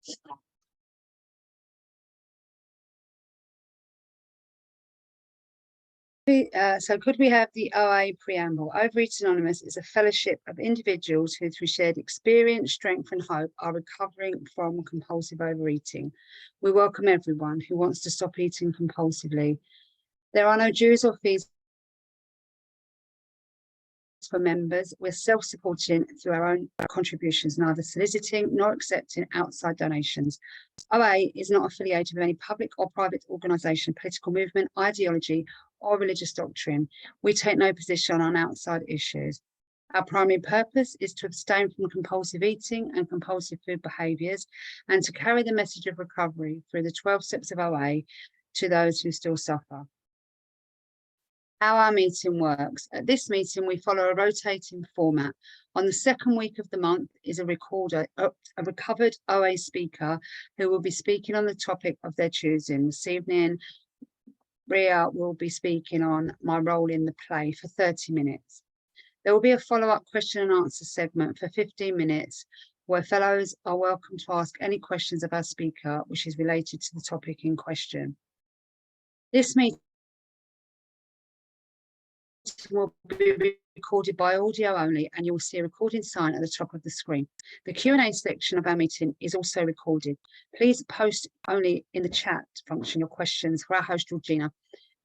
So could we have the OA preamble? Overeat Anonymous is a fellowship of individuals who, through shared experience, strength and hope, are recovering from compulsive overeating. We welcome everyone who wants to stop eating compulsively. There are no dues or fees for members. We're self-supporting through our own contributions, neither soliciting nor accepting outside donations. OA is not affiliated with any public or private organisation, political movement, ideology, or religious doctrine. We take no position on outside issues. Our primary purpose is to abstain from compulsive eating and compulsive food behaviours and to carry the message of recovery through the 12 steps of OA to those who still suffer. How our meeting works. At this meeting, we follow a rotating format. On the second week of the month is a recovered OA speaker who will be speaking on the topic of their choosing. This evening, Rea will be speaking on my role in the play for 30 minutes. There will be a follow-up question and answer segment for 15 minutes where fellows are welcome to ask any questions of our speaker, which is related to the topic in question. This meeting will be recorded by audio only, and you will see a recording sign at the top of the screen. The Q&A section of our meeting is also recorded. Please post only in the chat function your questions for our host Georgina,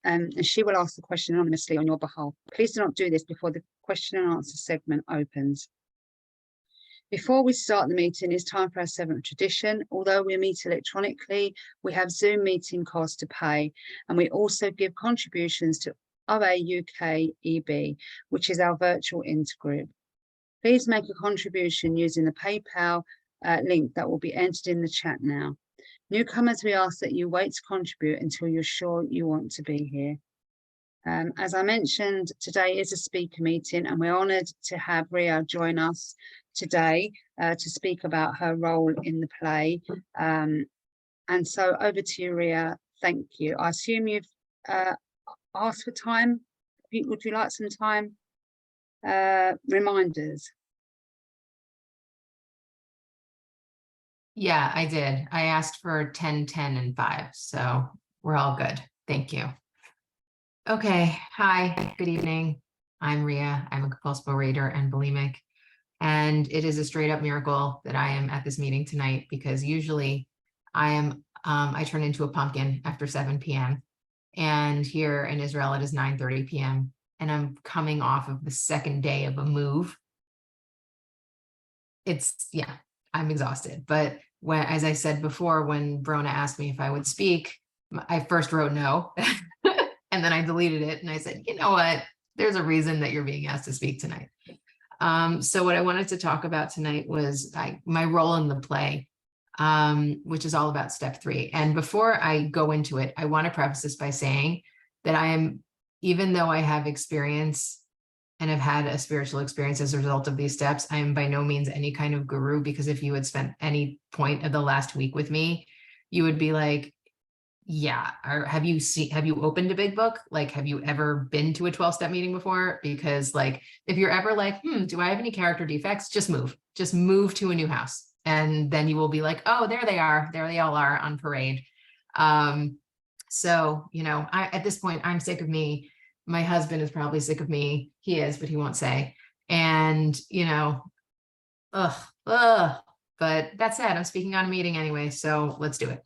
and she will ask the question anonymously on your behalf. Please do not do this before the question and answer segment opens. Before we start the meeting, it's time for our seventh tradition. Although we meet electronically, we have Zoom meeting costs to pay, and we also give contributions to OA UK EB, which is our virtual intergroup. Please make a contribution using the PayPal link that will be entered in the chat now. Newcomers, we ask that you wait to contribute until you're sure you want to be here. As I mentioned, today is a speaker meeting, and we're honoured to have Rea join us today to speak about her role in the play. And so over to you, Rea. Thank you. I assume you've asked for time. Would you like some time reminders? Yeah, I did. I asked for 10, 10, and 5, so we're all good. Thank you. Okay, hi, good evening. I'm Rea. I'm a compulsive overeater and bulimic, and it is a straight up miracle that I am at this meeting tonight, because usually I turn into a pumpkin after 7 p.m. and here in Israel it is 9:30 p.m. and I'm coming off of the second day of a move. Yeah, I'm exhausted. But as I said before, when Brona asked me if I would speak, I first wrote no, and then I deleted it and I said, you know what, there's a reason that you're being asked to speak tonight. So what I wanted to talk about tonight was my role in the play, which is all about step 3. And before I go into it, I want to preface this by saying that even though I have experience and have had a spiritual experience as a result of these steps, I am by no means any kind of guru, because if you had spent any point of the last week with me, you would be like, yeah, or have you opened a big book? Like, have you ever been to a 12-step meeting before? Because like, if you're ever like, do I have any character defects? Just move to a new house. And then you will be like, oh, there they are. There they all are on parade. So, you know, at this point, I'm sick of me. My husband is probably sick of me. He is, but he won't say. And, you know, but that said, I'm speaking on a meeting anyway, so let's do it.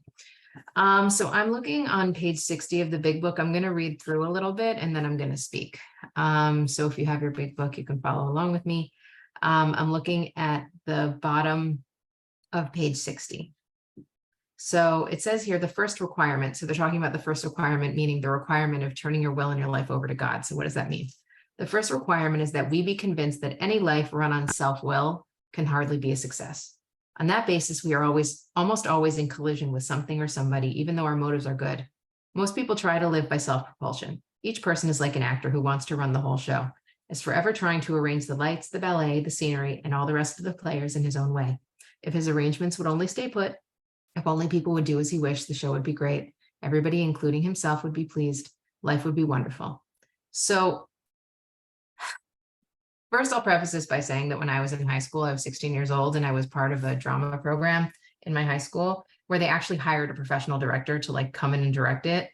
So I'm looking on page 60 of the big book. I'm going to read through a little bit and then I'm going to speak. So if you have your big book, you can follow along with me. I'm looking at the bottom of page 60. So it says here, the first requirement. So they're talking about the first requirement, meaning the requirement of turning your will and your life over to God. So what does that mean? The first requirement is that we be convinced that any life run on self-will can hardly be a success. On that basis, we are almost always in collision with something or somebody, even though our motives are good. Most people try to live by self-propulsion. Each person is like an actor who wants to run the whole show, is forever trying to arrange the lights, the ballet, the scenery, and all the rest of the players in his own way. If his arrangements would only stay put, if only people would do as he wished, the show would be great. Everybody, including himself, would be pleased. Life would be wonderful. So first, I'll preface this by saying that when I was in high school, I was 16 years old and I was part of a drama program. in my high school where they actually hired a professional director to like come in and direct it.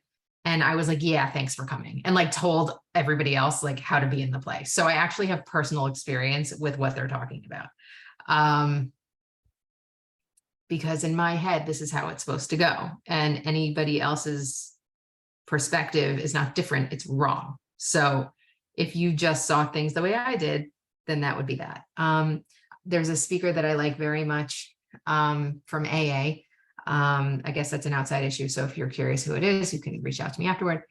And I was like, yeah, thanks for coming. And like told everybody else like how to be in the play. So I actually have personal experience with what they're talking about. Because in my head, this is how it's supposed to go. And anybody else's perspective is not different, it's wrong. So if you just saw things the way I did, then that would be that. There's a speaker that I like very much from AA. I guess that's an outside issue. So if you're curious who it is, you can reach out to me afterward.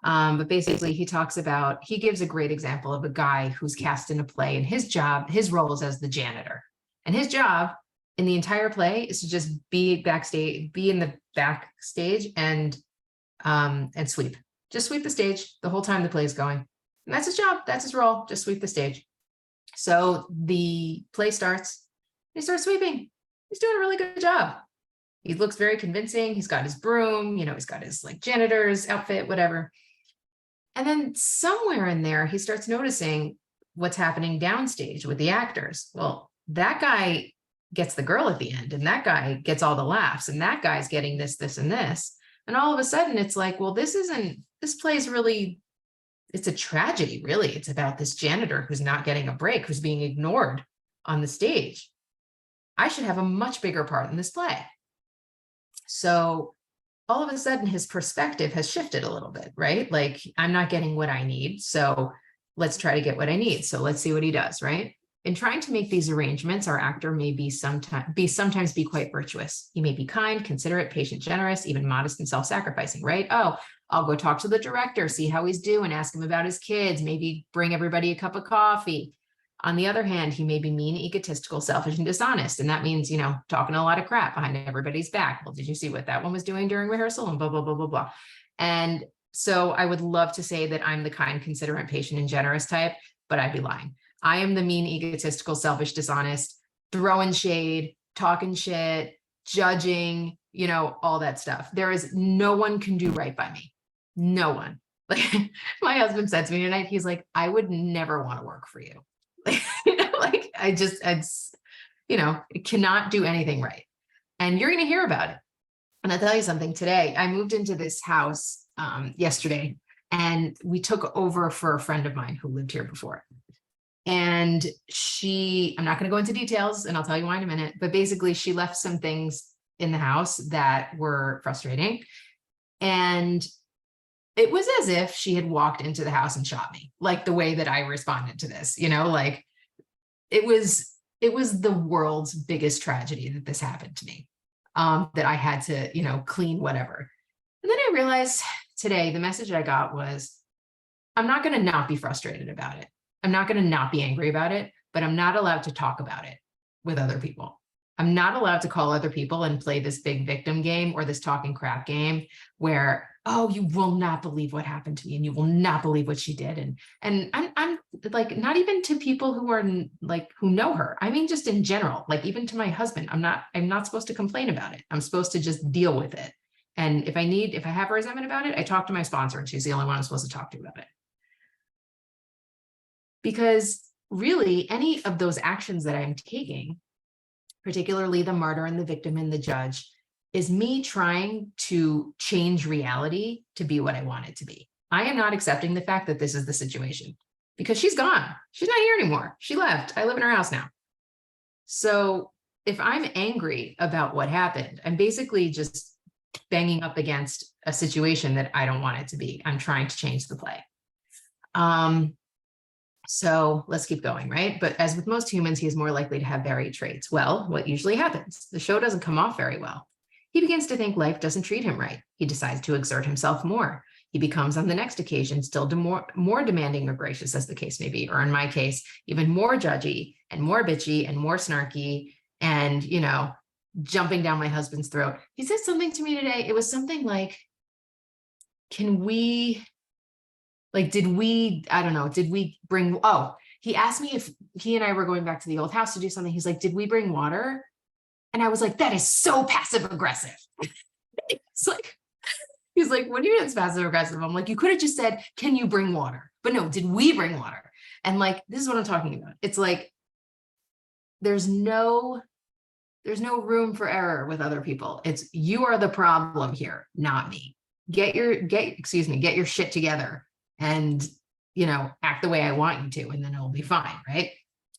But basically he talks about, he gives a great example of a guy who's cast in a play and his role is as the janitor. And his job in the entire play is to just be backstage, be in the backstage and sweep. Just sweep the stage the whole time the play is going. And that's his job. That's his role. Just sweep the stage. So the play starts. He starts sweeping. He's doing a really good job. He looks very convincing. He's got his broom, you know, he's got his like janitor's outfit, whatever. And then somewhere in there, he starts noticing what's happening downstage with the actors. Well, that guy gets the girl at the end, and that guy gets all the laughs, and that guy's getting this, this, and this. And all of a sudden it's like, well, this play's really, it's a tragedy, really. It's about this janitor who's not getting a break, who's being ignored on the stage. I should have a much bigger part in this play. So all of a sudden his perspective has shifted a little bit, right? Like, I'm not getting what I need, so let's try to get what I need. So let's see what he does, right? In trying to make these arrangements, our actor may be sometimes be quite virtuous. He may be kind, considerate, patient, generous, even modest and self-sacrificing, right? Oh, I'll go talk to the director, see how he's doing, ask him about his kids, maybe bring everybody a cup of coffee. On the other hand, he may be mean, egotistical, selfish, and dishonest. And that means, you know, talking a lot of crap behind everybody's back. Well, did you see what that one was doing during rehearsal? And blah, blah, blah, blah, blah. And so I would love to say that I'm the kind, considerate, patient, and generous type, but I'd be lying. I am the mean, egotistical, selfish, dishonest, throwing shade, talking shit, judging, you know, all that stuff. There is no one can do right by me. No one. Like my husband said to me tonight, he's like, I would never want to work for you. You know, like you know, it cannot do anything right. And you're going to hear about it. And I'll tell you something today. I moved into this house yesterday, and we took over for a friend of mine who lived here before. And I'm not going to go into details, and I'll tell you why in a minute, but basically she left some things in the house that were frustrating. And it was as if she had walked into the house and shot me, like the way that I responded to this, you know, like it was the world's biggest tragedy that this happened to me, that I had to, you know, clean whatever. And then I realized today the message I got was, I'm not going to not be frustrated about it. I'm not going to not be angry about it, but I'm not allowed to talk about it with other people. I'm not allowed to call other people and play this big victim game or this talking crap game where, oh, you will not believe what happened to me and you will not believe what she did. And I'm like, not even to people who are like, who know her. I mean, just in general, like even to my husband, I'm not supposed to complain about it. I'm supposed to just deal with it. And if I have a resentment about it, I talk to my sponsor, and she's the only one I'm supposed to talk to about it. Because really any of those actions that I'm taking, particularly the martyr and the victim and the judge, is me trying to change reality to be what I want it to be. I am not accepting the fact that this is the situation because she's gone. She's not here anymore. She left. I live in her house now. So if I'm angry about what happened, I'm basically just banging up against a situation that I don't want it to be. I'm trying to change the play. So let's keep going, right? But as with most humans, he is more likely to have varied traits. Well, what usually happens? The show doesn't come off very well. He begins to think life doesn't treat him right. He decides to exert himself more. He becomes on the next occasion still more demanding or gracious, as the case may be, or in my case, even more judgy and more bitchy and more snarky and, you know, jumping down my husband's throat. He said something to me today. It was something like, he asked me if he and I were going back to the old house to do something. He's like, did we bring water? And I was like, that is so passive aggressive. He's like, what do you mean it's passive aggressive? I'm like, you could have just said, can you bring water? But no, did we bring water? And like, this is what I'm talking about. It's like, there's no There's no room for error with other people. It's you are the problem here, not me. Get your shit together and, act the way I want you to, and then it'll be fine, right?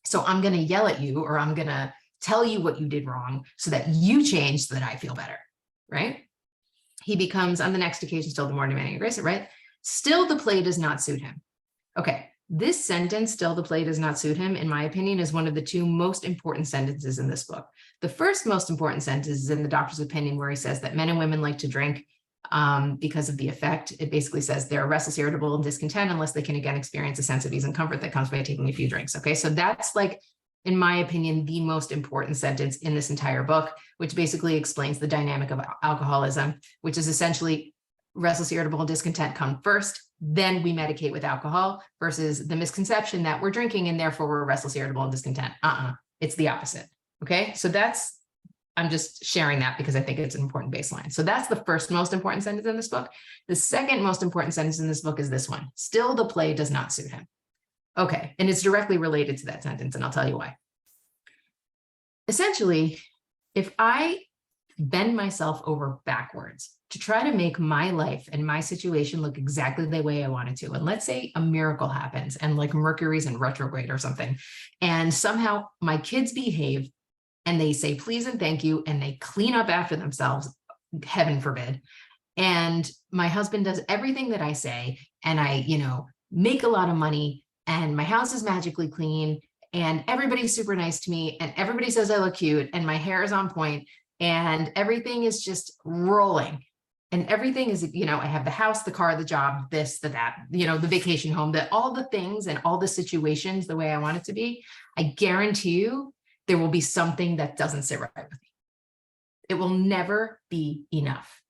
So I'm going to yell at you, or I'm going to tell you what you did wrong so that you change so that I feel better, right? He becomes, on the next occasion, still the more demanding aggressive, right? Still the play does not suit him. Okay, this sentence, still the play does not suit him, in my opinion, is one of the two most important sentences in this book. The first most important sentence is in the doctor's opinion, where he says that men and women like to drink because of the effect. It basically says they're restless, irritable, and discontent unless they can again experience a sense of ease and comfort that comes by taking a few drinks. Okay, so that's like, in my opinion, the most important sentence in this entire book, which basically explains the dynamic of alcoholism, which is essentially restless, irritable, and discontent come first, then we medicate with alcohol, versus the misconception that we're drinking and therefore we're restless, irritable, and discontent. It's the opposite. Okay, so I'm just sharing that because I think it's an important baseline. So that's the first most important sentence in this book. The second most important sentence in this book is this one: still the play does not suit him. Okay, and it's directly related to that sentence, and I'll tell you why. Essentially, if I bend myself over backwards to try to make my life and my situation look exactly the way I want it to, and let's say a miracle happens and like Mercury's in retrograde or something, and somehow my kids behave and they say please and thank you and they clean up after themselves, heaven forbid, and my husband does everything that I say, and I, make a lot of money, and my house is magically clean, and everybody's super nice to me, and everybody says I look cute, and my hair is on point, and everything is just rolling, and everything is, I have the house, the car, the job, this, the that, the vacation home, all the things and all the situations the way I want it to be. I guarantee you there will be something that doesn't sit right with me. It will never be enough.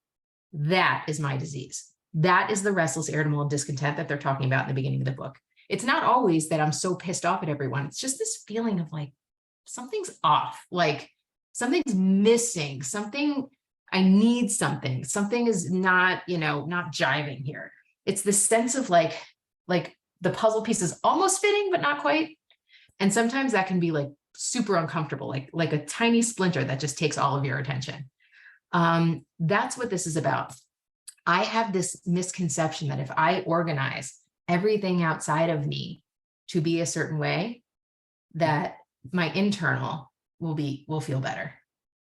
That is my disease. That is the restless, irritable, and discontent that they're talking about in the beginning of the book. It's not always that I'm so pissed off at everyone. It's just this feeling of like, something's off, like something's missing, I need something is not, not jiving here. It's this sense of like the puzzle piece is almost fitting, but not quite. And sometimes that can be like super uncomfortable, like a tiny splinter that just takes all of your attention. That's what this is about. I have this misconception that if I organize everything outside of me to be a certain way, that my internal will feel better.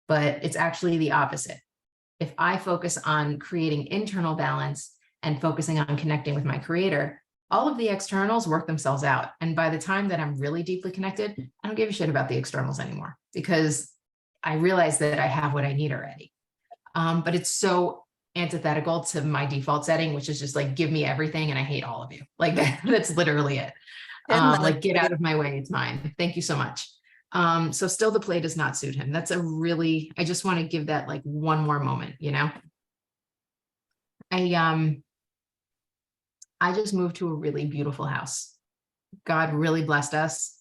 But it's actually the opposite. If I focus on creating internal balance and focusing on connecting with my creator, all of the externals work themselves out. And by the time that I'm really deeply connected, I don't give a shit about the externals anymore, because I realize that I have what I need already. But it's so antithetical to my default setting, which is just like, give me everything and I hate all of you. Like that's literally it. Like, get out of my way, it's mine. Thank you so much. So still the play does not suit him. That's I just want to give that like one more moment, I just moved to a really beautiful house. God really blessed us.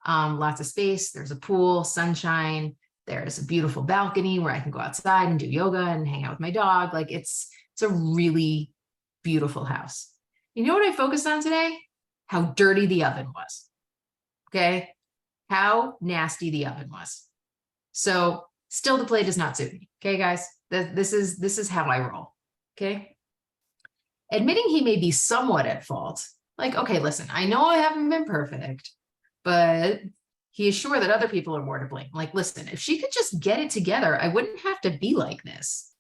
Lots of space. There's a pool, sunshine. There's a beautiful balcony where I can go outside and do yoga and hang out with my dog. Like it's a really beautiful house. You know what I focused on today? How dirty the oven was. Okay. How nasty the oven was. So still the play does not suit me. Okay, guys, this is how I roll. Okay. Admitting he may be somewhat at fault. Like, okay, listen, I know I haven't been perfect, but he is sure that other people are more to blame. Like, listen, if she could just get it together, I wouldn't have to be like this,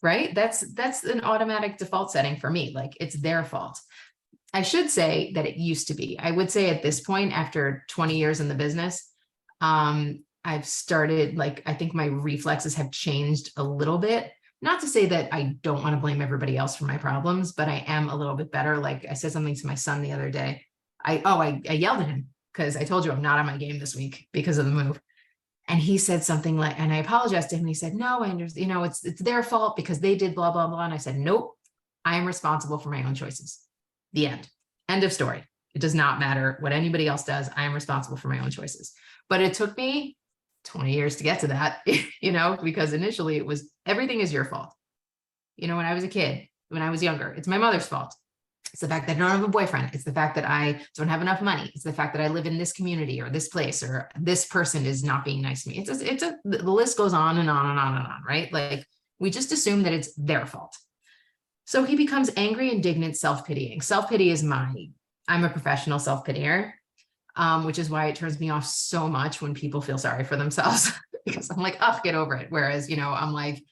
right? That's an automatic default setting for me. Like, it's their fault. I should say that it used to be. I would say at this point, after 20 years in the business, I've started, I think my reflexes have changed a little bit. Not to say that I don't want to blame everybody else for my problems, but I am a little bit better. Like, I said something to my son the other day. I yelled at him because I told you I'm not on my game this week because of the move. And he said something like, and I apologized to him. And he said, no, I understand, it's their fault because they did blah, blah, blah. And I said, nope, I am responsible for my own choices. The end of story. It does not matter what anybody else does. I am responsible for my own choices. But it took me 20 years to get to that, because initially it was, everything is your fault. When I was a kid, when I was younger, it's my mother's fault. It's the fact that I don't have a boyfriend. It's the fact that I don't have enough money. It's the fact that I live in this community or this place, or this person is not being nice to me. The list goes on and on and on and on, right? Like we just assume that it's their fault. So he becomes angry, indignant, self-pitying. Self-pity is I'm a professional self-pitying, which is why it turns me off so much when people feel sorry for themselves because I'm like, oh, get over it. Whereas, I'm like,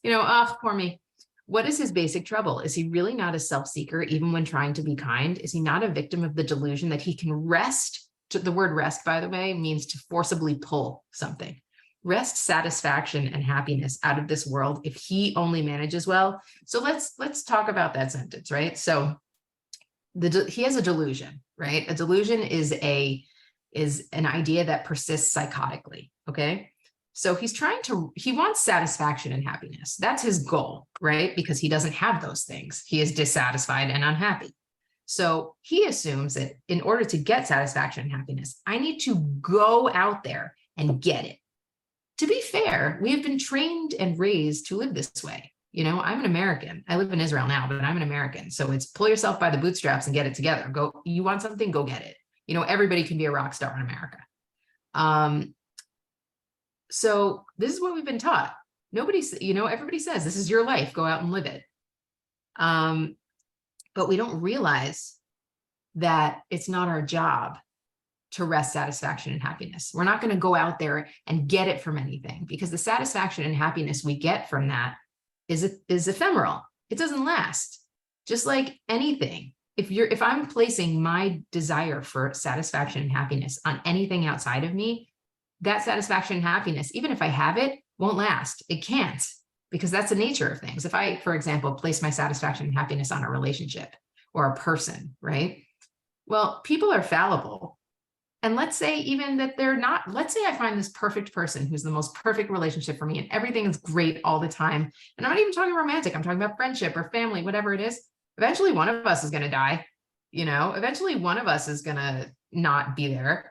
oh, poor me. What is his basic trouble? Is he really not a self-seeker, even when trying to be kind? Is he not a victim of the delusion that he can wrest? The word rest, by the way, means to forcibly pull something. Wrest satisfaction and happiness out of this world if he only manages well. So let's talk about that sentence, right? So he has a delusion, right? A delusion is an idea that persists psychotically, okay? So he wants satisfaction and happiness. That's his goal, right? Because he doesn't have those things. He is dissatisfied and unhappy. So he assumes that in order to get satisfaction and happiness, I need to go out there and get it. To be fair, we have been trained and raised to live this way. I'm an American. I live in Israel now, but I'm an American. So it's pull yourself by the bootstraps and get it together. You want something, go get it. Everybody can be a rock star in America. So this is what we've been taught. Everybody says, this is your life, go out and live it. But we don't realize that it's not our job to wrest satisfaction and happiness. We're not going to go out there and get it from anything, because the satisfaction and happiness we get from that is ephemeral. It doesn't last. Just like anything. If I'm placing my desire for satisfaction and happiness on anything outside of me, that satisfaction and happiness, even if I have it, won't last. It can't, because that's the nature of things. If I, for example, place my satisfaction and happiness on a relationship or a person, right? Well, people are fallible. And let's say even that they're not, let's say I find this perfect person who's the most perfect relationship for me and everything is great all the time. And I'm not even talking romantic. I'm talking about friendship or family, whatever it is. Eventually one of us is going to die. Eventually one of us is going to not be there.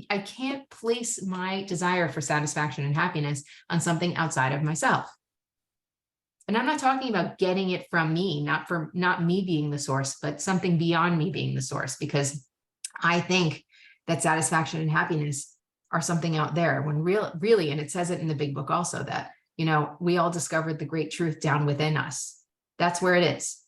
I can't place my desire for satisfaction and happiness on something outside of myself. And I'm not talking about getting it from me, not me being the source, but something beyond me being the source, because I think that satisfaction and happiness are something out there when really, and it says it in the big book also that, we all discovered the great truth down within us. That's where it is.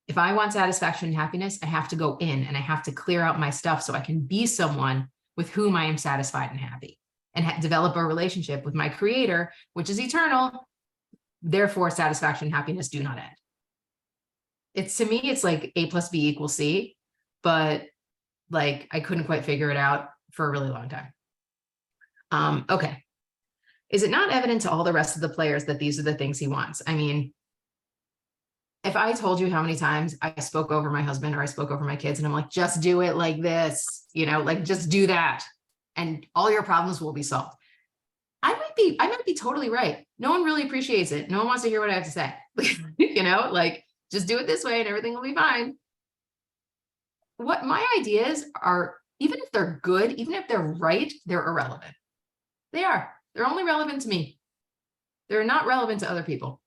If I want satisfaction and happiness, I have to go in and I have to clear out my stuff so I can be someone with whom I am satisfied and happy, and develop a relationship with my creator, which is eternal. Therefore, satisfaction and happiness do not end. To me, it's like A plus B equals C, but like I couldn't quite figure it out for a really long time. Okay. Is it not evident to all the rest of the players that these are the things he wants? I mean, if I told you how many times I spoke over my husband or I spoke over my kids and I'm like, just do it like this, like just do that and all your problems will be solved. I might be totally right. No one really appreciates it. No one wants to hear what I have to say. Like just do it this way and everything will be fine. What my ideas are, even if they're good, even if they're right, they're irrelevant. They're only relevant to me. They're not relevant to other people.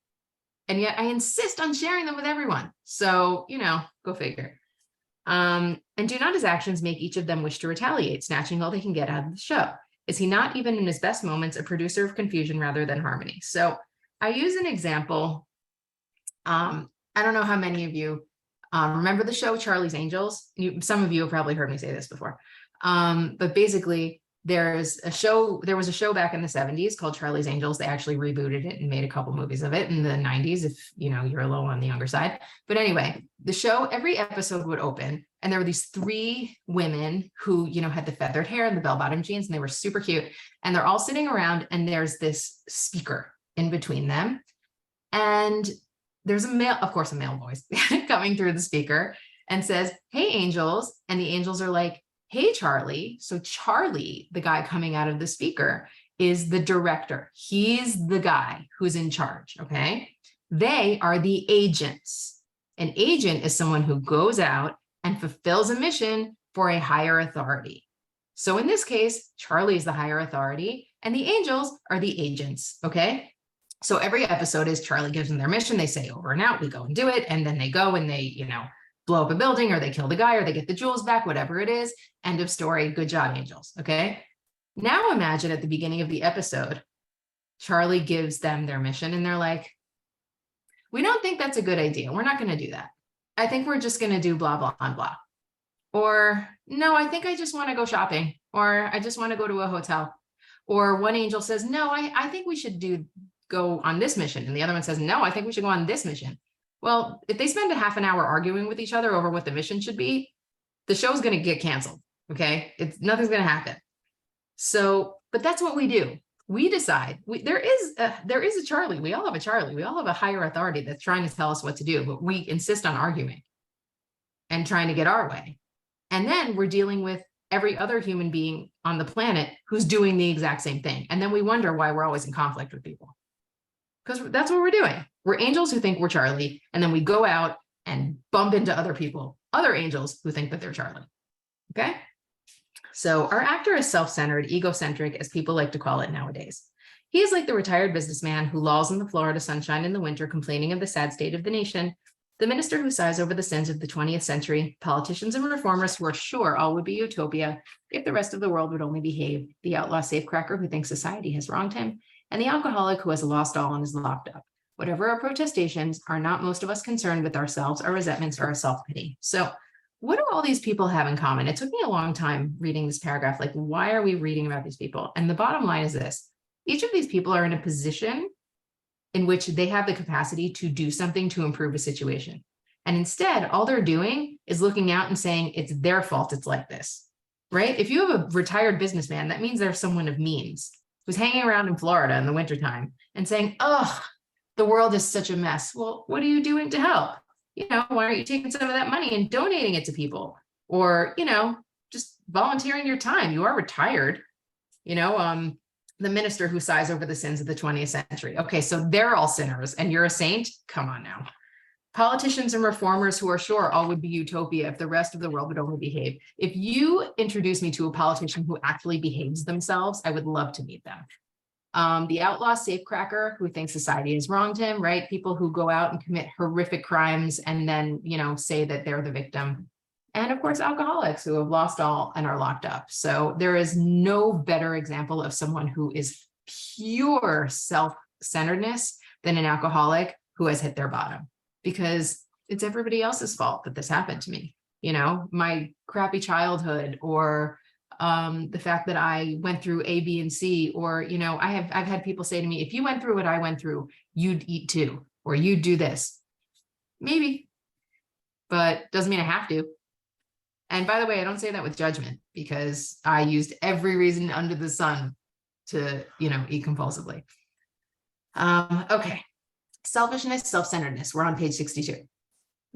And yet I insist on sharing them with everyone. So, go figure. And do not his actions make each of them wish to retaliate, snatching all they can get out of the show? Is he not, even in his best moments, a producer of confusion rather than harmony? So I use an example. I don't know how many of you remember the show Charlie's Angels. Some of you have probably heard me say this before. But basically, there was a show back in the 70s called Charlie's Angels. They actually rebooted it and made a couple movies of it in the 90s, if you're a little on the younger side. But anyway, the show, every episode would open and there were these three women who, had the feathered hair and the bell-bottom jeans, and they were super cute. And they're all sitting around and there's this speaker in between them. And there's a male voice coming through the speaker and says, "Hey, angels." And the angels are like, "Hey, Charlie." So Charlie, the guy coming out of the speaker, is the director. He's the guy who's in charge, okay? They are the agents. An agent is someone who goes out and fulfills a mission for a higher authority. So in this case, Charlie is the higher authority and the angels are the agents, okay? So every episode is Charlie gives them their mission. They say over and out, we go and do it. And then they go and they, blow up a building, or they kill the guy, or they get the jewels back, whatever it is. End of story. Good job, angels. Okay. Now imagine at the beginning of the episode, Charlie gives them their mission and they're like, we don't think that's a good idea. We're not going to do that. I think we're just going to do blah, blah, and blah. Or no, I think I just want to go shopping, or I just want to go to a hotel. Or one angel says, no, I think we should go on this mission. And the other one says, no, I think we should go on this mission. Well, if they spend a half an hour arguing with each other over what the mission should be, the show's going to get canceled. Okay. Nothing's going to happen. So, but that's what we do. We decide there is a Charlie. We all have a Charlie. We all have a higher authority that's trying to tell us what to do, but we insist on arguing and trying to get our way. And then we're dealing with every other human being on the planet who's doing the exact same thing. And then we wonder why we're always in conflict with people. Because that's what we're doing. We're angels who think we're Charlie, and then we go out and bump into other people, other angels who think that they're Charlie. Okay? So our actor is self-centered, egocentric, as people like to call it nowadays. He is like the retired businessman who lolls in the Florida sunshine in the winter, complaining of the sad state of the nation, the minister who sighs over the sins of the 20th century, politicians and reformers who are sure all would be utopia if the rest of the world would only behave, the outlaw safecracker who thinks society has wronged him, and the alcoholic who has lost all and is locked up. Whatever our protestations, are not most of us concerned with ourselves, our resentments, or our self-pity. So what do all these people have in common? It took me a long time reading this paragraph. Like, why are we reading about these people? And the bottom line is this. Each of these people are in a position in which they have the capacity to do something to improve a situation. And instead, all they're doing is looking out and saying, it's their fault it's like this, right? If you have a retired businessman, that means there's someone of means who's hanging around in Florida in the wintertime and saying, oh, the world is such a mess. Well, what are you doing to help? Why aren't you taking some of that money and donating it to people? Or, just volunteering your time. You are retired, the minister who sighs over the sins of the 20th century. Okay, so they're all sinners and you're a saint? Come on now. Politicians and reformers who are sure all would be utopia if the rest of the world would only behave. If you introduce me to a politician who actually behaves themselves, I would love to meet them. The outlaw safecracker who thinks society has wronged him, right? People who go out and commit horrific crimes and then, say that they're the victim. And of course, alcoholics who have lost all and are locked up. So there is no better example of someone who is pure self-centeredness than an alcoholic who has hit their bottom, because it's everybody else's fault that this happened to me. My crappy childhood, or the fact that I went through A, B, and C, or, I've had people say to me, if you went through what I went through, you'd eat too, or you'd do this. Maybe, but doesn't mean I have to. And by the way, I don't say that with judgment, because I used every reason under the sun to, eat compulsively. Okay. Selfishness, self-centeredness. We're on page 62.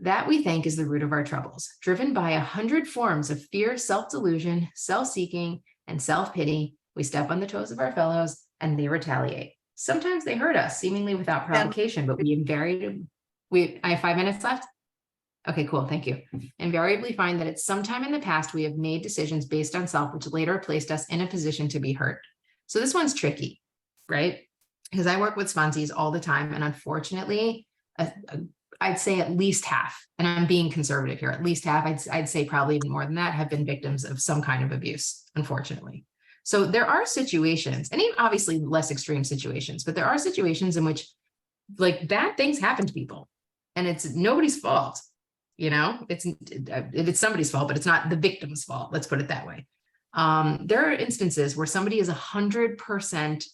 That we think is the root of our troubles, driven by 100 forms of fear, self-delusion, self-seeking, and self-pity. We step on the toes of our fellows and they retaliate. Sometimes they hurt us, seemingly without provocation, but I have 5 minutes left? Okay, cool, thank you. Invariably find that at some time in the past, we have made decisions based on self, which later placed us in a position to be hurt. So this one's tricky, right? Because I work with sponsees all the time, and unfortunately, I'd say at least half, and I'm being conservative here, at least half, I'd say probably even more than that, have been victims of some kind of abuse, unfortunately. So there are situations, and even obviously less extreme situations, but there are situations in which like bad things happen to people and it's nobody's fault. It's somebody's fault, but it's not the victim's fault. Let's put it that way. There are instances where somebody is 100%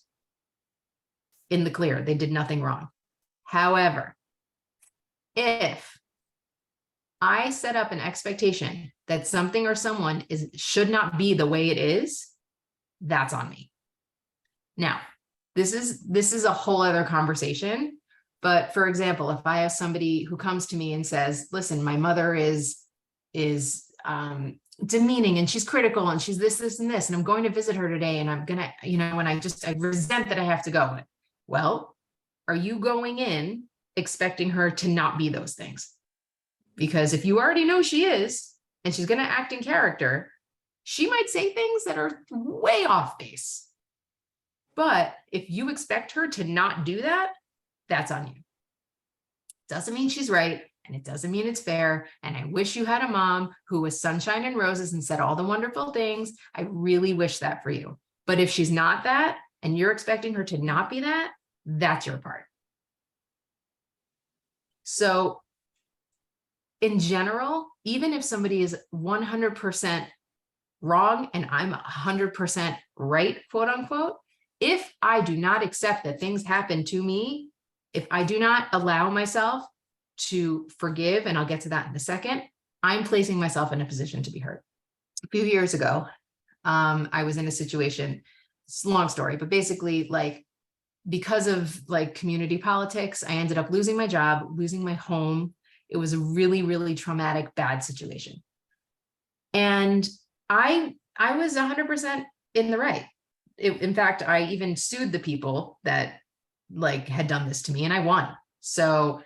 in the clear. They did nothing wrong. However, if I set up an expectation that something or someone should not be the way it is, that's on me. Now, this is a whole other conversation. But for example, if I have somebody who comes to me and says, listen, my mother is demeaning and she's critical and she's this, and this, and I'm going to visit her today and I'm gonna, and I resent that I have to go. Well, are you going in expecting her to not be those things? Because if you already know she is, and she's going to act in character, she might say things that are way off base. But if you expect her to not do that, that's on you. Doesn't mean she's right, and it doesn't mean it's fair. And I wish you had a mom who was sunshine and roses and said all the wonderful things. I really wish that for you. But if she's not that, and you're expecting her to not be that, that's your part. So in general, even if somebody is 100% wrong and I'm 100% right, quote unquote, if I do not accept that things happen to me, if I do not allow myself to forgive, and I'll get to that in a second, I'm placing myself in a position to be hurt. A few years ago, I was in a situation, it's a long story, but basically, like, because of like community politics, I ended up losing my job, losing my home. It was a really, really traumatic, bad situation. And I was 100% in the right. In fact, I even sued the people that like had done this to me, and I won. So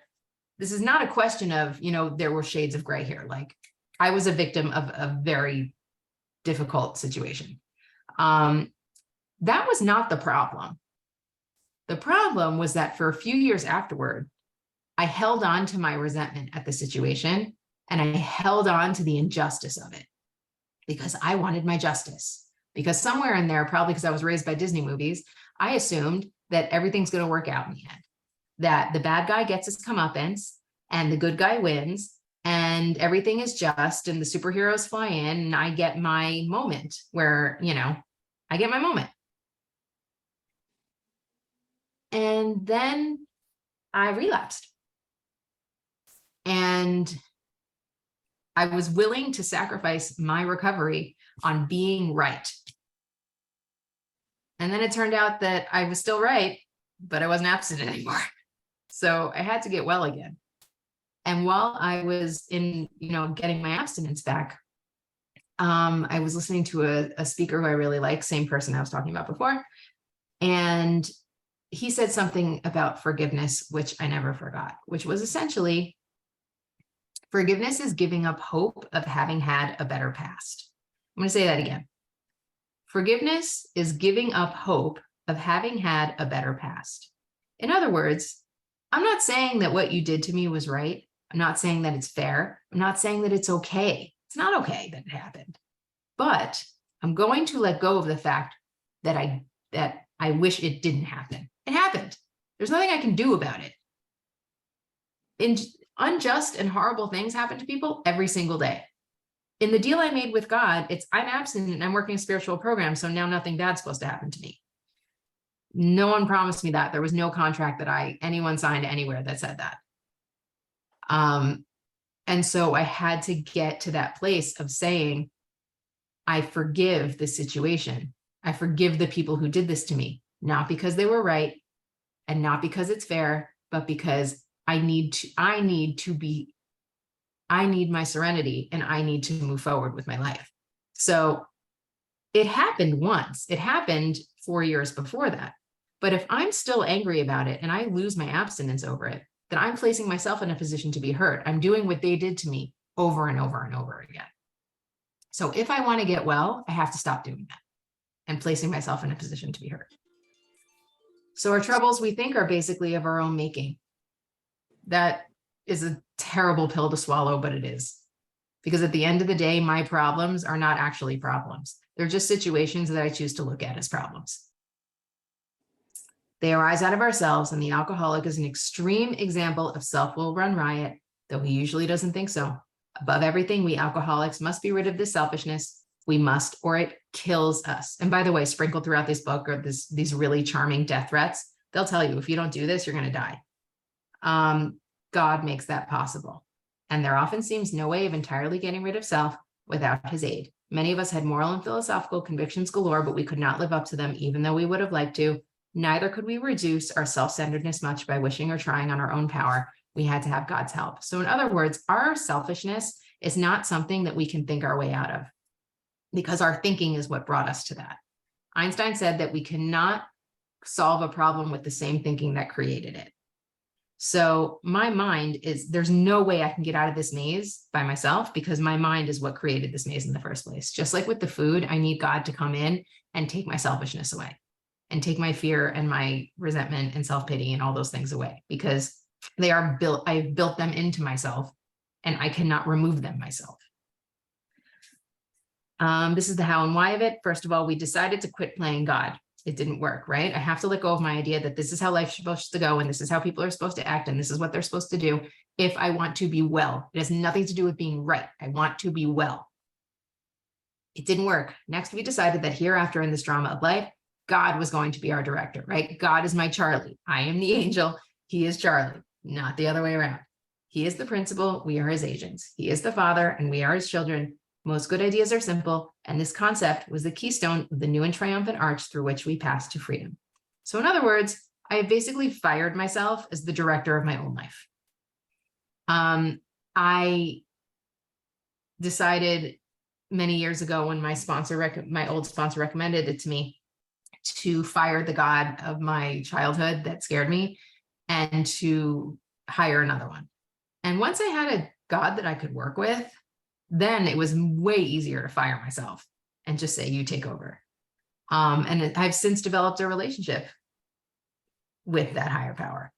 this is not a question of, you know, there were shades of gray here. Like, I was a victim of a very difficult situation. That was not the problem. The problem was that for a few years afterward, I held on to my resentment at the situation, and I held on to the injustice of it because I wanted my justice. Because somewhere in there, probably because I was raised by Disney movies, I assumed that everything's going to work out in the end, that the bad guy gets his comeuppance and the good guy wins, and everything is just, and the superheroes fly in, and I get my moment where, you know, I get my moment. And then I relapsed. And I was willing to sacrifice my recovery on being right. And then it turned out that I was still right, but I wasn't abstinent anymore. So I had to get well again. And while I was in, you know, getting my abstinence back, I was listening to a speaker who I really like, same person I was talking about before. And he said something about forgiveness, which I never forgot, which was essentially, forgiveness is giving up hope of having had a better past. I'm going to say that again. Forgiveness is giving up hope of having had a better past. In other words, I'm not saying that what you did to me was right. I'm not saying that it's fair. I'm not saying that it's okay. It's not okay that it happened. But I'm going to let go of the fact that I wish it didn't happen. It happened. There's nothing I can do about it. Unjust and horrible things happen to people every single day. In the deal I made with God, I'm abstinent and I'm working a spiritual program, so now nothing bad's supposed to happen to me. No one promised me that. There was no contract that anyone signed anywhere that said that. And so I had to get to that place of saying, I forgive the situation. I forgive the people who did this to me, not because they were right and not because it's fair, but because I need my serenity and I need to move forward with my life. So it happened once. It happened 4 years before that. But if I'm still angry about it and I lose my abstinence over it, then I'm placing myself in a position to be hurt. I'm doing what they did to me over and over and over again. So if I want to get well, I have to stop doing that and placing myself in a position to be hurt. So our troubles, we think, are basically of our own making. That is a terrible pill to swallow, but it is. Because at the end of the day, my problems are not actually problems. They're just situations that I choose to look at as problems. They arise out of ourselves, and the alcoholic is an extreme example of self-will run riot, though he usually doesn't think so. Above everything, we alcoholics must be rid of this selfishness. We must, or it kills us. And by the way, sprinkled throughout this book are these really charming death threats. They'll tell you, if you don't do this, you're going to die. God makes that possible. And there often seems no way of entirely getting rid of self without his aid. Many of us had moral and philosophical convictions galore, but we could not live up to them, even though we would have liked to. Neither could we reduce our self-centeredness much by wishing or trying on our own power. We had to have God's help. So in other words, our selfishness is not something that we can think our way out of, because our thinking is what brought us to that. Einstein said that we cannot solve a problem with the same thinking that created it. So my mind there's no way I can get out of this maze by myself, because my mind is what created this maze in the first place. Just like with the food, I need God to come in and take my selfishness away. and take my fear and my resentment and self-pity and all those things away, because they are built, I've built them into myself and I cannot remove them myself. This is the how and why of it. First of all, we decided to quit playing God. It didn't work, right? I have to let go of my idea that this is how life's supposed to go, and this is how people are supposed to act, and this is what they're supposed to do if I want to be well. It has nothing to do with being right. I want to be well. It didn't work. Next, we decided that hereafter in this drama of life, God was going to be our director, right? God is my Charlie. I am the angel. He is Charlie, not the other way around. He is the principal. We are his agents. He is the father, and we are his children. Most good ideas are simple, and this concept was the keystone of the new and triumphant arch through which we pass to freedom. So in other words, I have basically fired myself as the director of my own life. I decided many years ago when my old sponsor recommended it to me, to fire the God of my childhood that scared me and to hire another one. And once I had a God that I could work with, then it was way easier to fire myself and just say, you take over. I've since developed a relationship with that higher power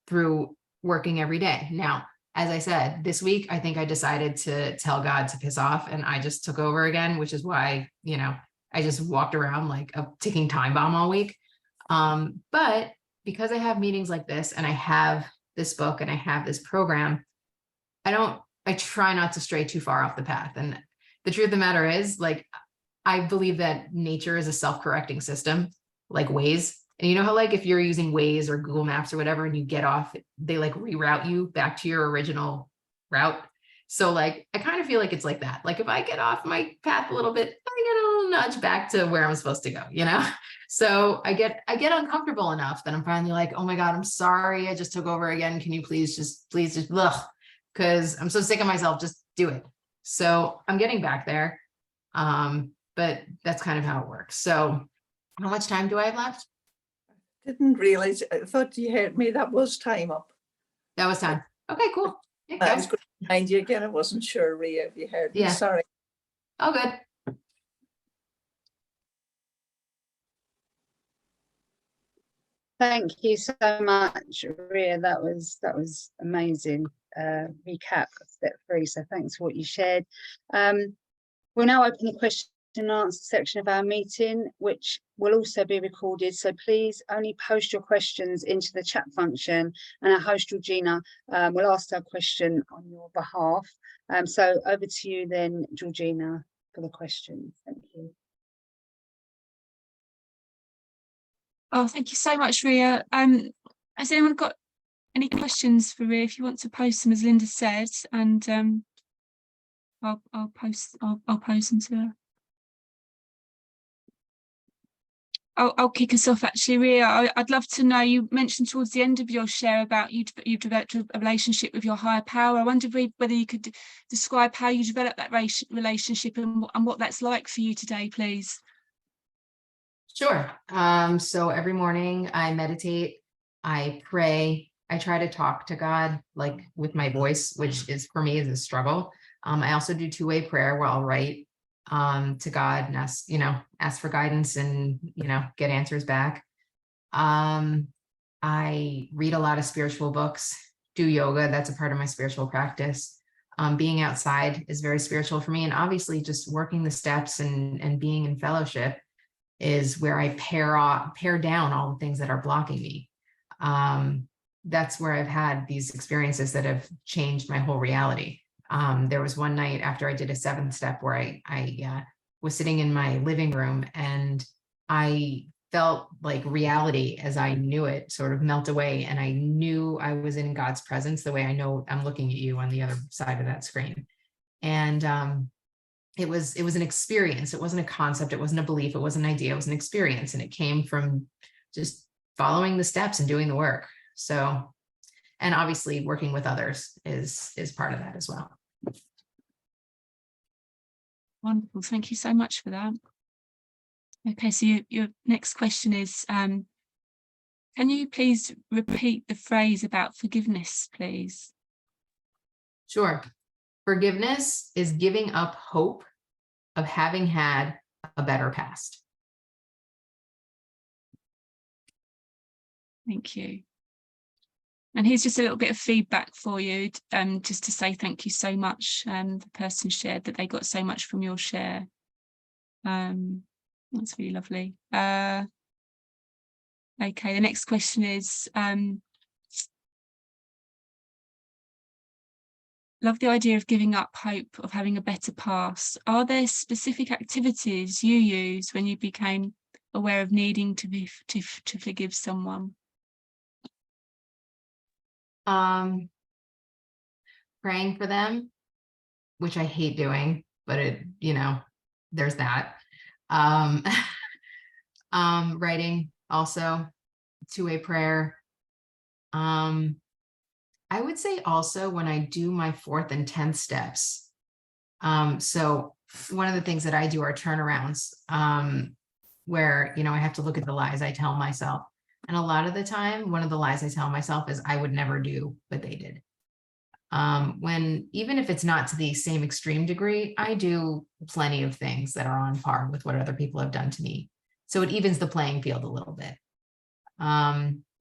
through working every day. Now, as I said, this week, I think I decided to tell God to piss off, and I just took over again, which is why, I just walked around like a ticking time bomb all week. But because I have meetings like this, and I have this book, and I have this program, I try not to stray too far off the path. And the truth of the matter is, like, I believe that nature is a self-correcting system, like Waze. And you know how, like, if you're using Waze or Google Maps or whatever, and you get off, they like reroute you back to your original route. So like, I kind of feel like it's like that. Like if I get off my path a little bit, I get a little nudge back to where I'm supposed to go, So I get uncomfortable enough that I'm finally like, oh my God, I'm sorry. I just took over again. Can you please just, because I'm so sick of myself, just do it. So I'm getting back there. But that's kind of how it works. So how much time do I have left? Didn't realize. I thought you heard me. That was time up. That was time. Okay, cool. Yeah, I was going to remind you again. I wasn't sure, Rea, if you heard me. Yeah. Sorry. Oh, good. Thank you so much, Ria. That was amazing. Recap of step 3. So thanks for what you shared. We'll now open the question and answer section of our meeting, which will also be recorded. So please only post your questions into the chat function, and our host Georgina will ask our question on your behalf. So over to you then, Georgina, for the questions. Thank you. Oh, thank you so much, Ria. Has anyone got any questions for Ria? If you want to post them, as Linda said, and I'll post them to her. I'll kick us off, actually, Ria. I'd love to know, you mentioned towards the end of your share about you've developed a relationship with your higher power. I wondered whether you could describe how you developed that relationship and what that's like for you today, please. Sure. So every morning I meditate, I pray, I try to talk to God, like with my voice, which is for me is a struggle. I also do two-way prayer where I'll write to God and ask for guidance and, get answers back. I read a lot of spiritual books, do yoga. That's a part of my spiritual practice. Being outside is very spiritual for me. And obviously just working the steps and being in fellowship is where I pare down all the things that are blocking me. That's where I've had these experiences that have changed my whole reality. There was one night after I did a 7th step where I was sitting in my living room, and I felt like reality as I knew it sort of melt away. And I knew I was in God's presence the way I know I'm looking at you on the other side of that screen. And it was an experience. It wasn't a concept. It wasn't a belief. It wasn't an idea. It was an experience. And it came from just following the steps and doing the work. So, and obviously working with others is part of that as well. Wonderful. Thank you so much for that. Okay, so your next question is, can you please repeat the phrase about forgiveness, please? Sure. Forgiveness is giving up hope of having had a better past. Thank you. And here's just a little bit of feedback for you, just to say thank you so much. The person shared that they got so much from your share. That's really lovely. Okay, the next question is, love the idea of giving up hope of having a better past. Are there specific activities you use when you became aware of needing to forgive someone? Praying for them, which I hate doing, but it, there's that. Writing also, two-way prayer. I would say also when I do my 4th and 10th steps. So one of the things that I do are turnarounds, where, I have to look at the lies I tell myself. And a lot of the time, one of the lies I tell myself is I would never do what they did. When, even if it's not to the same extreme degree, I do plenty of things that are on par with what other people have done to me. So it evens the playing field a little bit.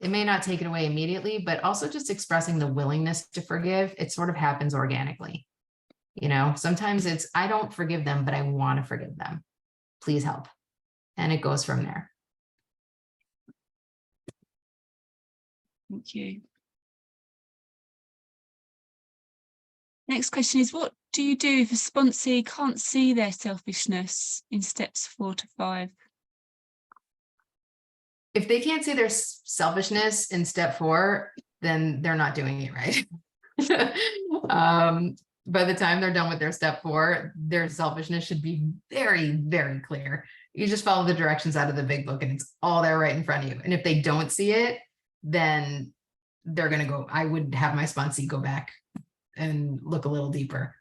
It may not take it away immediately, but also just expressing the willingness to forgive, it sort of happens organically. Sometimes it's, I don't forgive them, but I want to forgive them. Please help. And it goes from there. Thank you. Next question is, what do you do if a sponsee can't see their selfishness in steps 4 to 5? If they can't see their selfishness in step 4, then they're not doing it right. By the time they're done with their step 4, their selfishness should be very, very clear. You just follow the directions out of the big book and it's all there right in front of you. And if they don't see it, then they're going to go, I would have my sponsee go back and look a little deeper.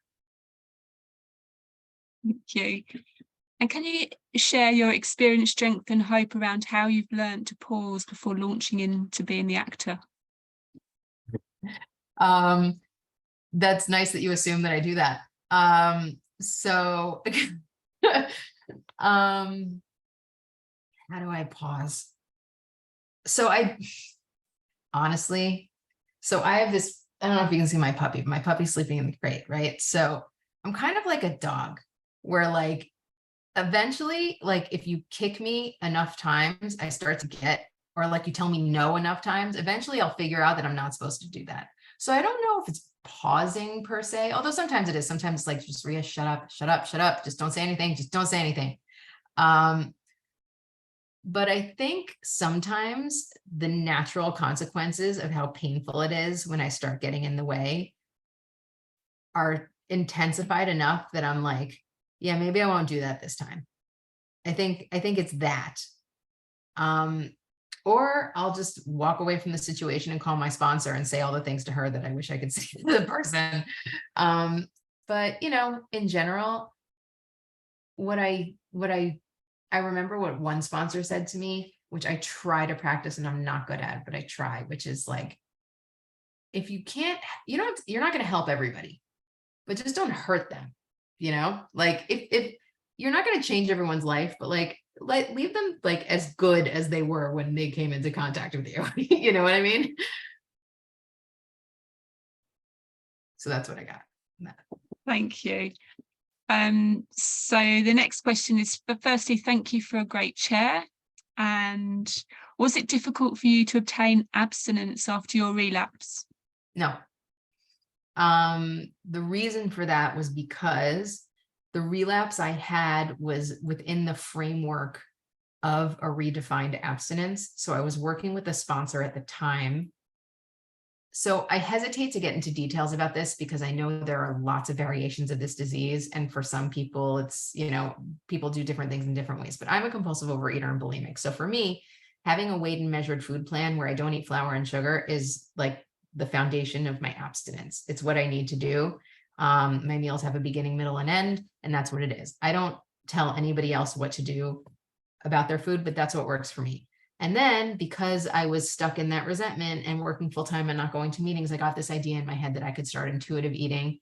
Thank you. And can you share your experience, strength and hope around how you've learned to pause before launching into being the actor? That's nice that you assume that I do that. So how do I pause? So I honestly, I have this, I don't know if you can see my puppy. My puppy's sleeping in the crate, right? So I'm kind of like a dog where like, eventually, like if you kick me enough times, I start to get, or like you tell me no enough times, eventually I'll figure out that I'm not supposed to do that. So I don't know if it's pausing per se, although sometimes it is. Sometimes it's like, just Rea, shut up, shut up, shut up. Just don't say anything. Just don't say anything. But I think sometimes the natural consequences of how painful it is when I start getting in the way are intensified enough that I'm like, yeah, maybe I won't do that this time. I think it's that. Or I'll just walk away from the situation and call my sponsor and say all the things to her that I wish I could say to the person. But in general, what I remember what one sponsor said to me, which I try to practice and I'm not good at, but I try, which is like, if you can't, you're not going to help everybody, but just don't hurt them. Like if you're not going to change everyone's life, but like leave them like as good as they were when they came into contact with you. You know what I mean? So that's what I got. Thank you. So the next question is, but firstly, thank you for a great chair. And was it difficult for you to obtain abstinence after your relapse? No. The reason for that was because the relapse I had was within the framework of a redefined abstinence. So I was working with a sponsor at the time. So I hesitate to get into details about this because I know there are lots of variations of this disease. And for some people, it's, people do different things in different ways, but I'm a compulsive overeater and bulimic. So for me, having a weighed and measured food plan where I don't eat flour and sugar is like the foundation of my abstinence. It's what I need to do. My meals have a beginning, middle, and end, and that's what it is. I don't tell anybody else what to do about their food, but that's what works for me. And then because I was stuck in that resentment and working full-time and not going to meetings, I got this idea in my head that I could start intuitive eating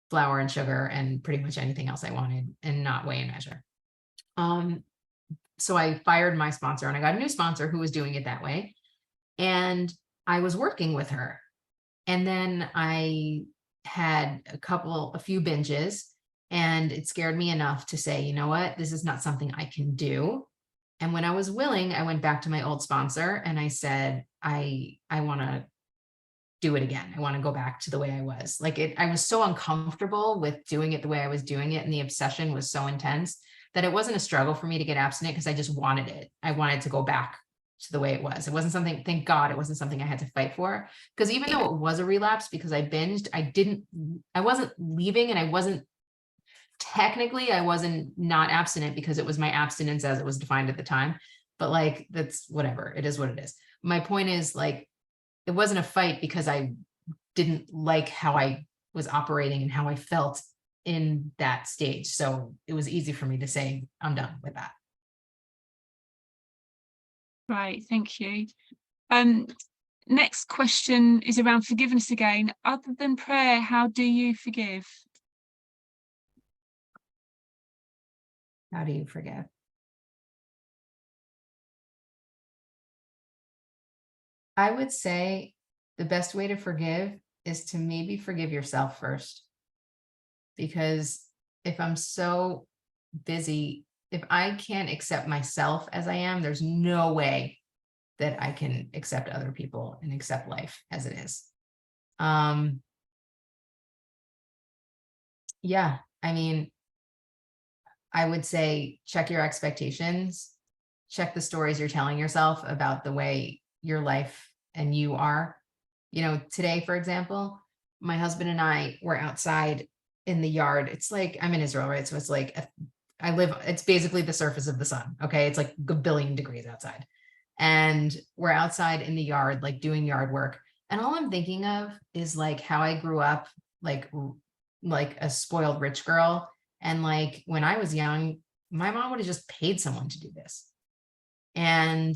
flour and sugar and pretty much anything else I wanted and not weigh and measure. So I fired my sponsor and I got a new sponsor who was doing it that way. And I was working with her. And then I had a few binges, and it scared me enough to say, you know what, this is not something I can do. And when I was willing, I went back to my old sponsor and I said, I want to do it again. I want to go back to the way I was. Like I was so uncomfortable with doing it the way I was doing it. And the obsession was so intense that it wasn't a struggle for me to get abstinent, because I just wanted it. I wanted to go back to the way it was. It wasn't something, thank God, it wasn't something I had to fight for. Because even though it was a relapse, because I binged, I wasn't leaving, and I wasn't not abstinent, because it was my abstinence as it was defined at the time. But like, that's whatever, it is what it is. My point is, like, it wasn't a fight because I didn't like how I was operating and how I felt in that stage. So it was easy for me to say, I'm done with that. Right, thank you. Next question is around forgiveness again. Other than prayer, how do you forgive? How do you forgive? I would say the best way to forgive is to maybe forgive yourself first. Because if I'm so busy, if I can't accept myself as I am, there's no way that I can accept other people and accept life as it is. Yeah, I mean, I would say check your expectations, check the stories you're telling yourself about the way your life and you are. You know, today, for example, my husband and I were outside in the yard. It's like, I'm in Israel, right? So it's like, it's basically the surface of the sun. Okay. It's like a billion degrees outside. And we're outside in the yard, like doing yard work. And all I'm thinking of is like how I grew up, like a spoiled rich girl. And like when I was young, my mom would have just paid someone to do this. And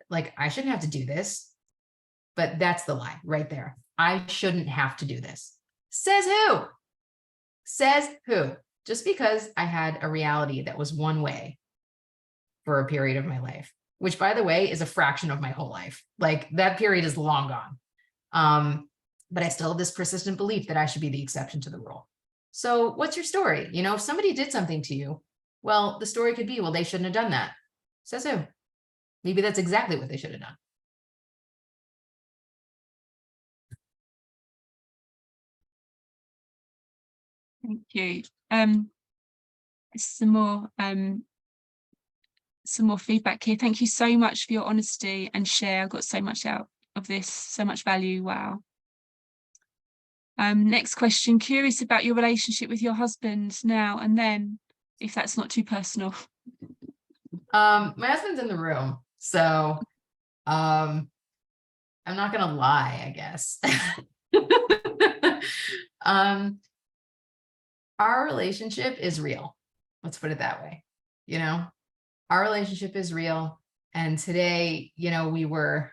like, I shouldn't have to do this. But that's the lie right there. I shouldn't have to do this. Says who? Says who? Just because I had a reality that was one way for a period of my life, which, by the way, is a fraction of my whole life. Like, that period is long gone. But I still have this persistent belief that I should be the exception to the rule. So what's your story? You know, if somebody did something to you, well, the story could be, well, they shouldn't have done that. Says who? Maybe that's exactly what they should have done. Thank you. Some more feedback here. Thank you so much for your honesty and share. I got so much out of this, so much value. Wow. Next question. Curious about your relationship with your husband now and then, if that's not too personal. My husband's in the room, so I'm not gonna lie, I guess. Our relationship is real. Let's put it that way. You know, our relationship is real. And today, you know, we were,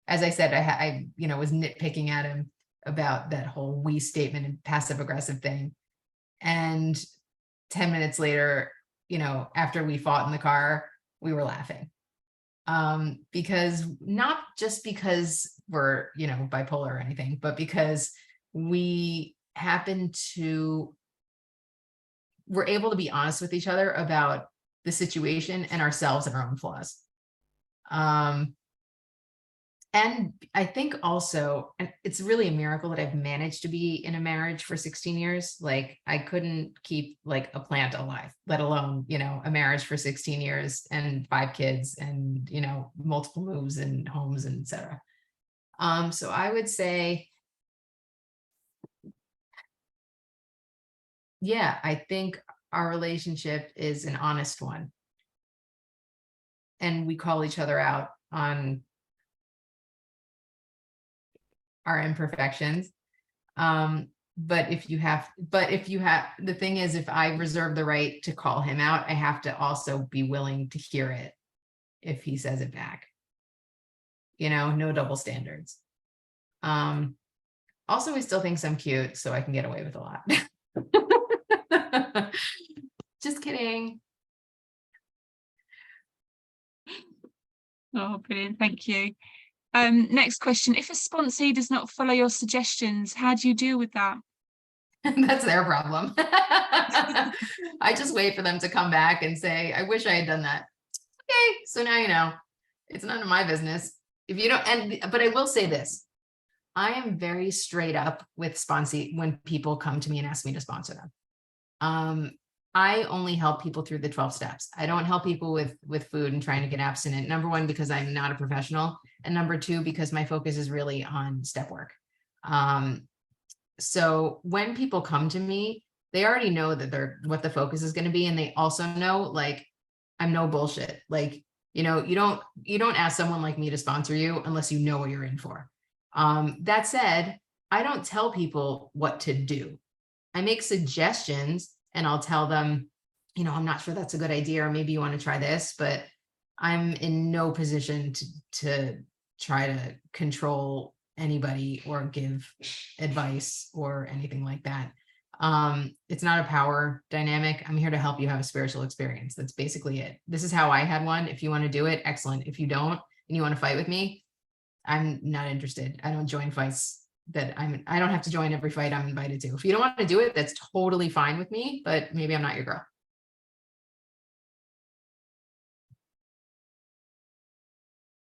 as I said, I was nitpicking at him about that whole we statement and passive aggressive thing. And 10 minutes later, you know, after we fought in the car, we were laughing. Because not just because we're, you know, bipolar or anything, but because we're able to be honest with each other about the situation and ourselves and our own flaws. And I think also, and it's really a miracle that I've managed to be in a marriage for 16 years. Like, I couldn't keep like a plant alive, let alone, you know, a marriage for 16 years and 5 kids and, you know, multiple moves and homes and etc. So I would say, yeah, I think our relationship is an honest one. And we call each other out on our imperfections. But if you have, the thing is, if I reserve the right to call him out, I have to also be willing to hear it if he says it back. You know, no double standards. Also, he still thinks I'm cute, so I can get away with a lot. Just kidding. Oh, brilliant. Thank you. Next question. If a sponsee does not follow your suggestions, how do you deal with that? That's their problem. I just wait for them to come back and say, I wish I had done that. Okay, so now you know. It's none of my business. If you don't, but I will say this. I am very straight up with sponsee when people come to me and ask me to sponsor them. I only help people through the 12 steps. I don't help people with food and trying to get abstinent. Number one, because I'm not a professional. And number two, because my focus is really on step work. So when people come to me, they already know that what the focus is going to be. And they also know, like, I'm no bullshit. Like, you know, you don't ask someone like me to sponsor you unless you know what you're in for. That said, I don't tell people what to do. I make suggestions and I'll tell them, you know, I'm not sure that's a good idea, or maybe you want to try this, but I'm in no position to try to control anybody or give advice or anything like that. It's not a power dynamic. I'm here to help you have a spiritual experience. That's basically it. This is how I had one. If you want to do it, excellent. If you don't, and you want to fight with me, I'm not interested. I don't join fights I don't have to join every fight I'm invited to. If you don't want to do it, that's totally fine with me, but maybe I'm not your girl.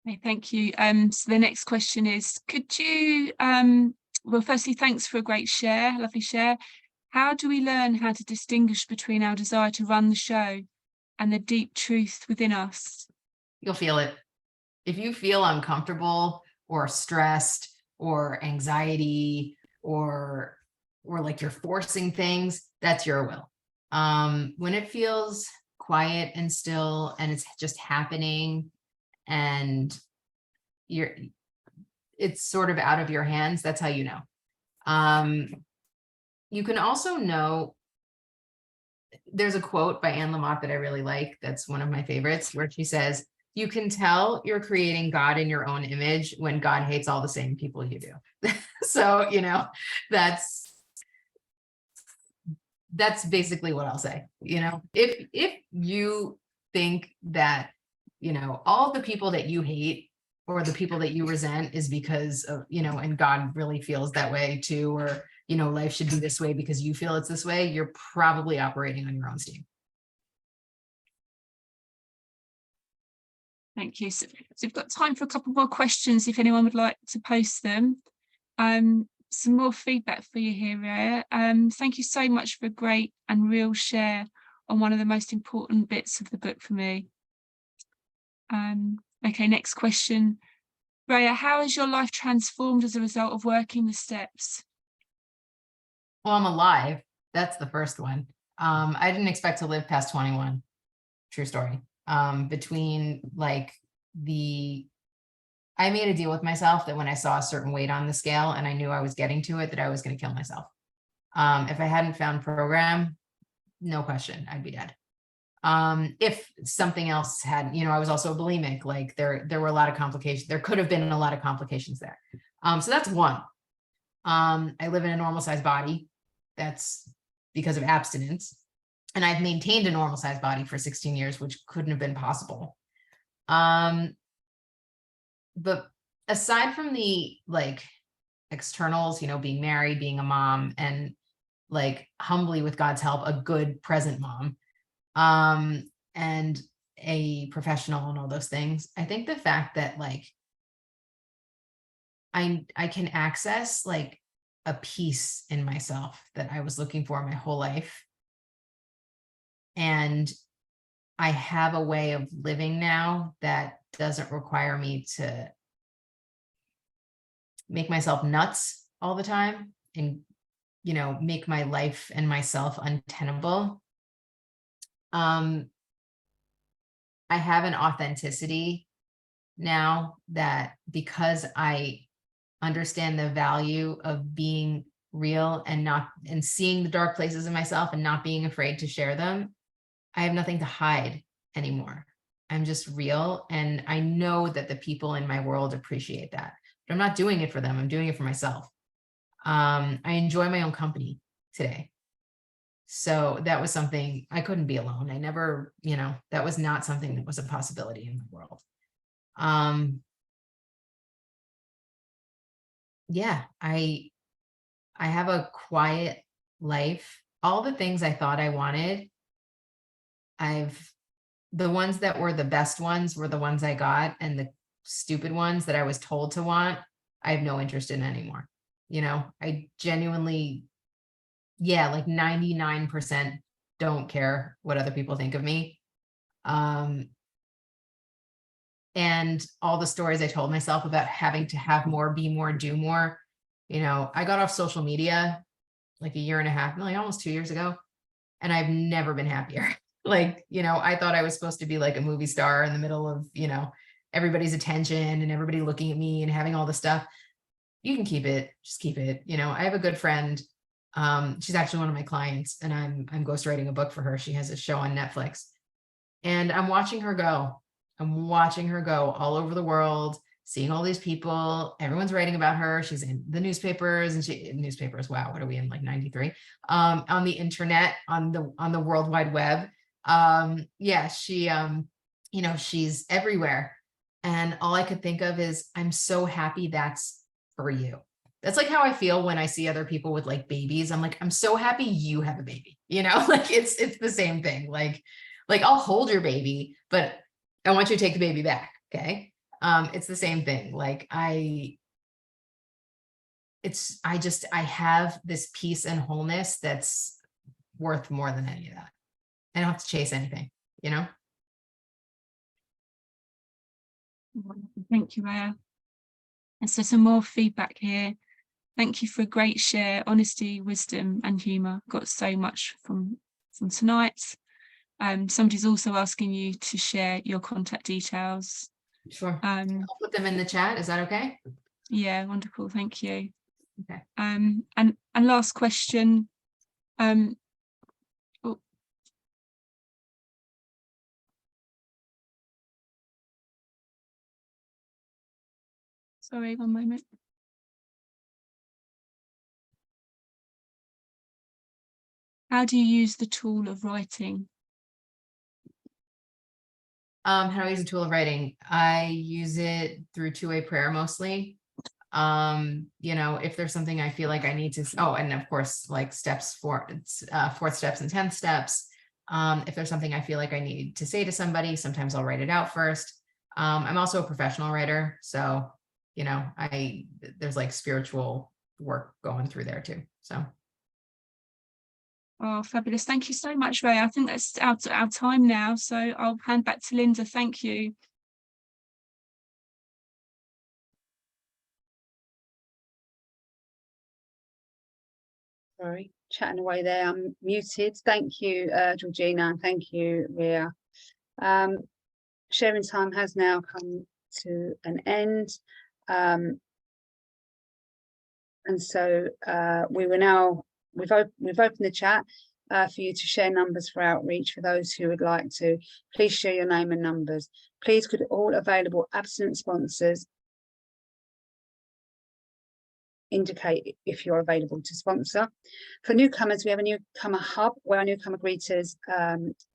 Okay, thank you. So the next question is, could you, well, firstly, thanks for a great share, lovely share. How do we learn how to distinguish between our desire to run the show and the deep truth within us? You'll feel it. If you feel uncomfortable or stressed or anxiety or like you're forcing things, that's your will. When it feels quiet and still and it's just happening and it's sort of out of your hands, that's how you know. You can also know, there's a quote by Anne Lamott that I really like, that's one of my favorites, where she says, you can tell you're creating God in your own image when God hates all the same people you do. So, you know, that's basically what I'll say. You know, if you think that, you know, all the people that you hate or the people that you resent is because of, you know, and God really feels that way too, or, you know, life should be this way because you feel it's this way, you're probably operating on your own steam. Thank you. So we've got time for a couple more questions if anyone would like to post them. Some more feedback for you here, Rea. Thank you so much for a great and real share on one of the most important bits of the book for me. Okay, next question. Rea, how has your life transformed as a result of working the steps? Well, I'm alive. That's the first one. I didn't expect to live past 21. True story. Between like I made a deal with myself that when I saw a certain weight on the scale and I knew I was getting to it, that I was going to kill myself. If I hadn't found program, no question, I'd be dead. If something else had, you know, I was also bulimic, like there were a lot of complications. There could have been a lot of complications there. So that's one. I live in a normal sized body. That's because of abstinence. And I've maintained a normal sized body for 16 years, which couldn't have been possible. But aside from the like externals, you know, being married, being a mom, and like humbly with God's help, a good present mom, and a professional and all those things, I think the fact that like I can access like a peace in myself that I was looking for my whole life. And I have a way of living now that doesn't require me to make myself nuts all the time and, you know, make my life and myself untenable. I have an authenticity now that, because I understand the value of being real and seeing the dark places in myself and not being afraid to share them, I have nothing to hide anymore. I'm just real. And I know that the people in my world appreciate that. But I'm not doing it for them. I'm doing it for myself. I enjoy my own company today. So that was something, I couldn't be alone. I never, you know, that was not something that was a possibility in my world. yeah, I have a quiet life. All the things I thought I wanted, the ones that were the best ones were the ones I got, and the stupid ones that I was told to want, I have no interest in anymore. I genuinely, yeah, like 99% don't care what other people think of me. And all the stories I told myself about having to have more, be more, do more. I got off social media like a year and a half, like almost 2 years ago, and I've never been happier. Like, I thought I was supposed to be like a movie star in the middle of, everybody's attention and everybody looking at me and having all this stuff. You can keep it, just keep it. I have a good friend. She's actually one of my clients, and I'm ghostwriting a book for her. She has a show on Netflix, and I'm watching her go all over the world, seeing all these people. Everyone's writing about her. She's in the newspapers, and newspapers. Wow, what are we in, like 93? On the internet, on the World Wide Web. Yeah, she, she's everywhere. And all I could think of is, I'm so happy that's for you. That's like how I feel when I see other people with like babies. I'm like, I'm so happy you have a baby, like it's the same thing. Like I'll hold your baby, but I want you to take the baby back. Okay. It's the same thing. Like I have this peace and wholeness that's worth more than any of that. I don't have to chase anything, Thank you, Rea. And so some more feedback here. Thank you for a great share, honesty, wisdom, and humour. Got so much from tonight. Somebody's also asking you to share your contact details. Sure. I'll put them in the chat. Is that okay? Yeah, wonderful. Thank you. Okay. And last question. Sorry, one moment. How do you use the tool of writing? How do I use the tool of writing? I use it through two-way prayer mostly. If there's something I feel like I need to, and of course, like fourth steps and 10th steps. If there's something I feel like I need to say to somebody, sometimes I'll write it out first. I'm also a professional writer, so there's like spiritual work going through there too. So. Oh, fabulous. Thank you so much, Rea. I think that's our time now. So I'll hand back to Linda. Thank you. Sorry, chatting away there. I'm muted. Thank you, Georgina. Thank you, Rea. Sharing time has now come to an end. And so we've opened the chat for you to share numbers for outreach. For those who would like to, please share your name and numbers. Please could all available absent sponsors indicate if you're available to sponsor. For newcomers, we have a newcomer hub where our newcomer greeters,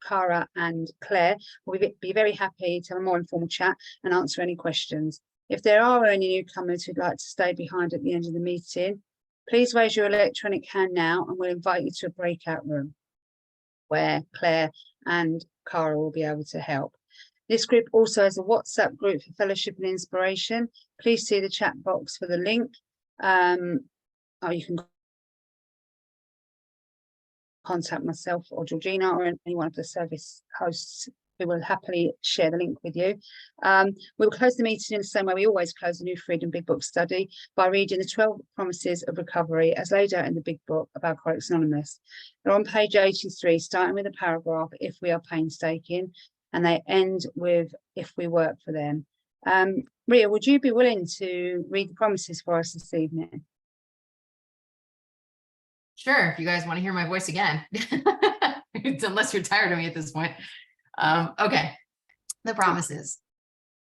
Cara and Claire, will be very happy to have a more informal chat and answer any questions. If there are any newcomers who'd like to stay behind at the end of the meeting, please raise your electronic hand now and we'll invite you to a breakout room where Claire and Cara will be able to help. This group also has a WhatsApp group for fellowship and inspiration. Please see the chat box for the link. You can contact myself or Georgina or any one of the service hosts who will happily share the link with you. We'll close the meeting in the same way we always close the New Freedom Big Book study by reading the 12 promises of recovery as laid out in the Big Book of Alcoholics Anonymous. They're on page 83, starting with a paragraph, if we are painstaking, and they end with if we work for them. Rea, would you be willing to read the promises for us this evening? Sure, if you guys want to hear my voice again, unless you're tired of me at this point. Okay, the promises.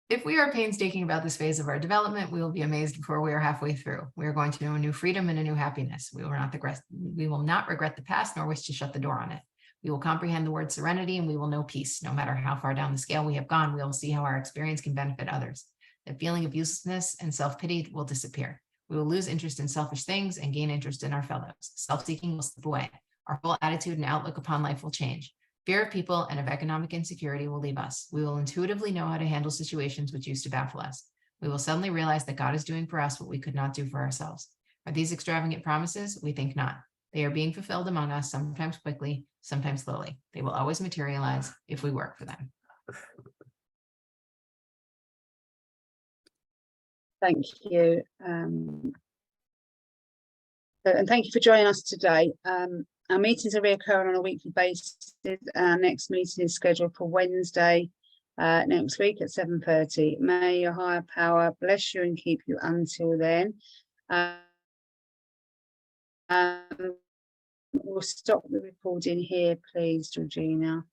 If we are painstaking about this phase of our development, we will be amazed before we are halfway through. We are going to know a new freedom and a new happiness. We will not regret the past nor wish to shut the door on it. We will comprehend the word serenity and we will know peace. No matter how far down the scale we have gone, we will see how our experience can benefit others. The feeling of uselessness and self-pity will disappear. We will lose interest in selfish things and gain interest in our fellows. Self-seeking will slip away. Our whole attitude and outlook upon life will change. Fear of people and of economic insecurity will leave us. We will intuitively know how to handle situations which used to baffle us. We will suddenly realize that God is doing for us what we could not do for ourselves. Are these extravagant promises? We think not. They are being fulfilled among us, sometimes quickly, sometimes slowly. They will always materialize if we work for them. Thank you. And thank you for joining us today. Our meetings are reoccurring on a weekly basis. Our next meeting is scheduled for Wednesday next week at 7:30. May your higher power bless you and keep you until then. We'll stop the recording here, please, Georgina.